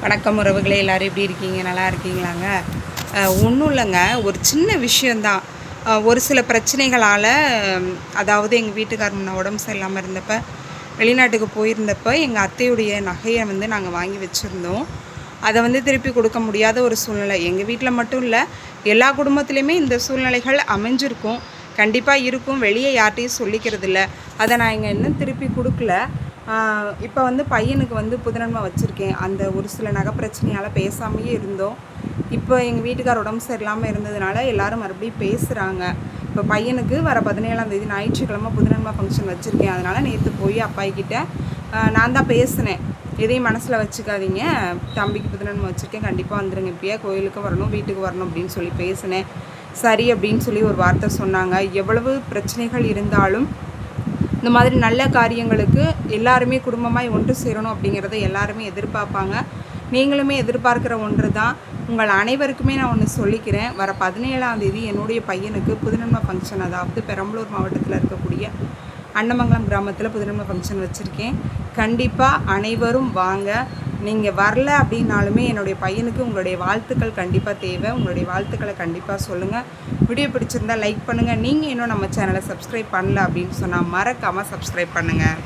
வணக்கம் உறவுகளே, எல்லோரும் எப்படி இருக்கீங்க? நல்லா இருக்கீங்களாங்க? ஒன்றும் இல்லைங்க, ஒரு சின்ன விஷயந்தான். ஒரு சில பிரச்சனைகளால், அதாவது எங்கள் வீட்டுக்காரர் முன்ன உடம்பு சரியில்லாமல் இருந்தப்போ வெளிநாட்டுக்கு போயிருந்தப்போ எங்கள் அத்தையுடைய நகையை நாங்கள் வாங்கி வச்சுருந்தோம். அதை திருப்பி கொடுக்க முடியாத ஒரு சூழ்நிலை. எங்கள் வீட்டில் மட்டும் இல்லை, எல்லா குடும்பத்துலேயுமே இந்த சூழ்நிலைகள் அமைஞ்சிருக்கும், கண்டிப்பாக இருக்கும். வெளியே யார்கிட்டையும் சொல்லிக்கிறது இல்லை. அதை நான் இங்கே இன்னும் திருப்பி கொடுக்கல. இப்போ பையனுக்கு புதனன்மை வச்சுருக்கேன். அந்த ஒரு சில நகை பிரச்சனையால் பேசாமையே இருந்தோம். இப்போ எங்கள் வீட்டுக்கார உடம்பு சரியில்லாமல் இருந்ததுனால எல்லோரும் மறுபடியும் பேசுகிறாங்க. இப்போ பையனுக்கு வர 17ஆம் தேதி ஞாயிற்றுக்கிழமை புதனன்மை ஃபங்க்ஷன் வச்சுருக்கேன். அதனால் நேற்று போய் அப்பாய்கிட்ட நான் தான் பேசினேன். எதையும் மனசில் வச்சுக்காதீங்க, தம்பிக்கு புதனன்மை வச்சுருக்கேன், கண்டிப்பாக வந்துடுங்க, இப்படியே கோயிலுக்கு வரணும், வீட்டுக்கு வரணும் அப்படின்னு சொல்லி பேசினேன். சரி அப்படின்னு சொல்லி ஒரு வார்த்தை சொன்னாங்க. எவ்வளவு பிரச்சனைகள் இருந்தாலும் இந்த மாதிரி நல்ல காரியங்களுக்கு எல்லாருமே குடும்பமாய் ஒன்று சேரணும் அப்படிங்கிறத எல்லாருமே எதிர்பார்ப்பாங்க. நீங்களுமே எதிர்பார்க்குற ஒன்று தான். உங்கள் அனைவருக்குமே நான் ஒன்று சொல்லிக்கிறேன். வர 17ஆம் தேதி என்னுடைய பையனுக்கு புதுநன்மை ஃபங்க்ஷன், அதாவது பெரம்பலூர் மாவட்டத்தில் இருக்கக்கூடிய அன்னமங்கலம் கிராமத்தில் புதுநன்மை ஃபங்க்ஷன் வச்சுருக்கேன். கண்டிப்பாக அனைவரும் வாங்க. நீங்கள் வரல அப்படின்னாலுமே என்னுடைய பையனுக்கு உங்களுடைய வாழ்த்துக்கள் கண்டிப்பாக தேவை. உங்களுடைய வாழ்த்துக்களை கண்டிப்பாக சொல்லுங்கள். வீடியோ பிடிச்சிருந்தால் லைக் பண்ணுங்கள். நீங்கள் இன்னும் நம்ம சேனலை சப்ஸ்கிரைப் பண்ணல அப்படின்னு சொன்னால் மறக்காமல் சப்ஸ்கிரைப் பண்ணுங்கள்.